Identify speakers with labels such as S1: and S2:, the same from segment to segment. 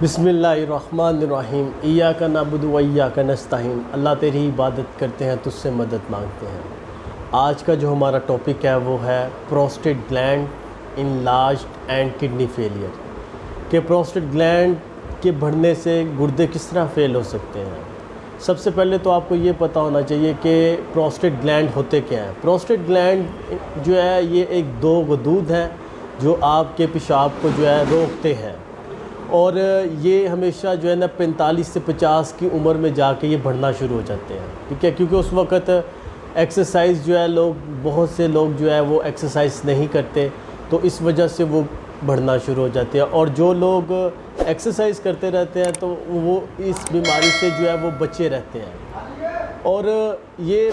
S1: बिस्मिल्लाहिर्रहमानिर्रहीम इय्याका नअबुदु व इय्याका नस्तईन। अल्लाह तेरी इबादत करते हैं, तुझसे मदद मांगते हैं। आज का जो हमारा टॉपिक है वो है prostate gland enlarged and kidney failure, कि प्रोस्टेट ग्लैंड के बढ़ने से गुर्दे किस तरह फेल हो सकते हैं। सबसे पहले तो आपको ये पता होना चाहिए कि प्रोस्टेट ग्लैंड होते क्या हैं। प्रोस्टेट ग्लैंड जो है ये एक दो गदूद हैं जो आपके पेशाब को जो है रोकते हैं, और ये हमेशा जो है ना 45 से 50 की उम्र में जाके ये बढ़ना शुरू हो जाते हैं। ठीक है, क्योंकि उस वक़्त एक्सरसाइज जो है बहुत से लोग जो है वो एक्सरसाइज नहीं करते, तो इस वजह से वो बढ़ना शुरू हो जाते हैं। और जो लोग एक्सरसाइज करते रहते हैं तो वो इस बीमारी से जो है वो बचे रहते हैं। और ये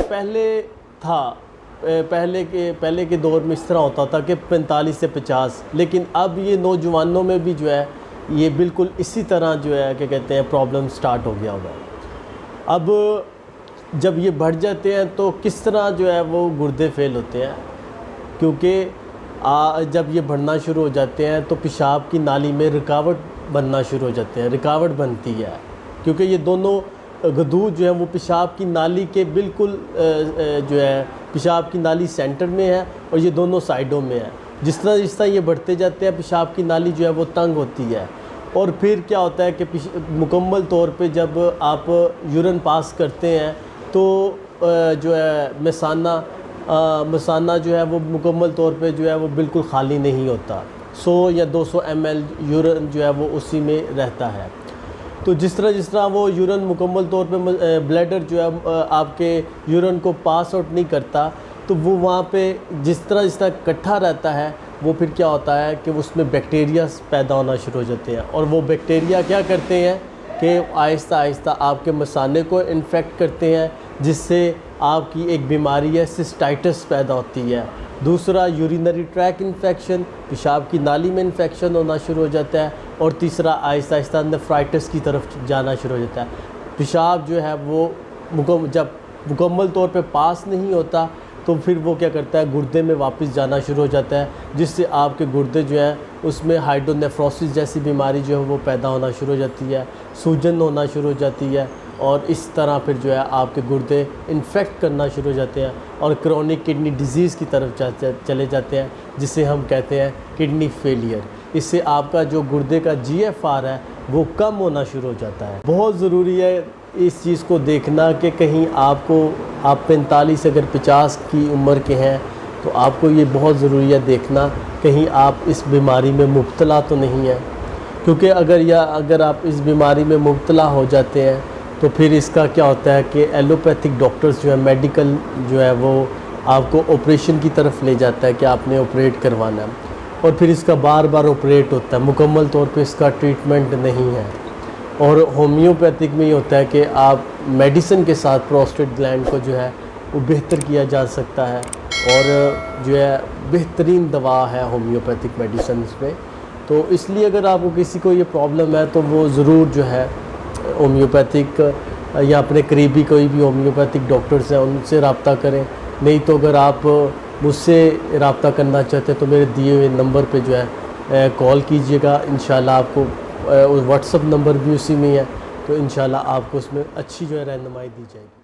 S1: पहले के दौर में इस तरह होता था कि 45 से 50, लेकिन अब ये नौजवानों में भी जो है ये बिल्कुल इसी तरह जो है क्या कहते हैं प्रॉब्लम स्टार्ट हो गया होगा। अब जब ये बढ़ जाते हैं तो किस तरह जो है वो गुर्दे फेल होते हैं, क्योंकि जब ये बढ़ना शुरू हो जाते हैं तो पेशाब की नाली में रुकावट बनना शुरू हो जाते हैं, रुकावट बनती है, क्योंकि ये दोनों गदूद जो है वो पेशाब की नाली के बिल्कुल जो है पेशाब की नाली सेंटर में है और ये दोनों साइडों में है। जिस तरह ये बढ़ते जाते हैं पेशाब की नाली जो है वो तंग होती है, और फिर क्या होता है कि मुकम्मल तौर पे जब आप यूरिन पास करते हैं तो जो है मसाना जो है वो मुकम्मल तौर पे जो है वो बिल्कुल खाली नहीं होता। 100 या 200 ml यूरिन जो है वो उसी में रहता है। तो जिस तरह वो यूरिन मुकम्मल तौर पे ब्लैडर जो है आपके यूरिन को पास आउट नहीं करता, तो वो वहाँ पे जिस तरह इकट्ठा रहता है, वो फिर क्या होता है कि उसमें बैक्टीरिया पैदा होना शुरू हो जाते हैं, और वो बैक्टीरिया क्या करते हैं कि आहिस्ता आहिस्ता आपके मसाने को इन्फेक्ट करते हैं, जिससे आपकी एक बीमारी है सिस्टाइटिस पैदा होती है। दूसरा यूरिनरी ट्रैक इन्फेक्शन, पेशाब की नाली में इन्फेक्शन होना शुरू हो जाता है। और तीसरा आहिस्ता आहिस्ता नेफ्राइटिस की तरफ जाना शुरू हो जाता है। पेशाब जो है वो जब मुकम्मल तौर पे पास नहीं होता तो फिर वो क्या करता है गुर्दे में वापस जाना शुरू हो जाता है, जिससे आपके गुर्दे जो है उसमें हाइड्रोनेफ्रोसिस जैसी बीमारी जो है वो पैदा होना शुरू हो जाती है, सूजन होना शुरू हो जाती है, और इस तरह फिर जो है आपके गुर्दे इन्फेक्ट करना शुरू हो जाते हैं और क्रोनिक किडनी डिजीज़ की तरफ चले जाते हैं, जिसे हम कहते हैं किडनी फेलियर। इससे आपका जो गुर्दे का GFR है वो कम होना शुरू हो जाता है। बहुत ज़रूरी है इस चीज़ को देखना कि कहीं आप 45 अगर 50 की उम्र के हैं तो आपको ये बहुत ज़रूरी है देखना कहीं आप इस बीमारी में मुब्तला तो नहीं है, क्योंकि अगर आप इस बीमारी में मुब्तला हो जाते हैं तो फिर इसका क्या होता है कि एलोपैथिक डॉक्टर्स जो है मेडिकल जो है वो आपको ऑपरेशन की तरफ ले जाता है कि आपने ऑपरेट करवाना है, और फिर इसका बार बार ऑपरेट होता है, मुकम्मल तौर पे इसका ट्रीटमेंट नहीं है। और होम्योपैथिक में ये होता है कि आप मेडिसिन के साथ प्रोस्टेट ग्लैंड को जो है वो बेहतर किया जा सकता है, और जो है बेहतरीन दवा है होम्योपैथिक मेडिसिन में। तो इसलिए अगर आपको किसी को ये प्रॉब्लम है तो वो ज़रूर जो है होम्योपैथिक या अपने करीबी कोई भी होम्योपैथिक डॉक्टर्स हैं उनसे रब्ता करें। नहीं तो अगर आप मुझसे रब्ता करना चाहते हैं तो मेरे दिए हुए नंबर पे जो है कॉल कीजिएगा। इंशाल्लाह आपको व्हाट्सअप नंबर भी उसी में है, तो इंशाल्लाह आपको उसमें अच्छी जो है रहनुमाई दी जाएगी।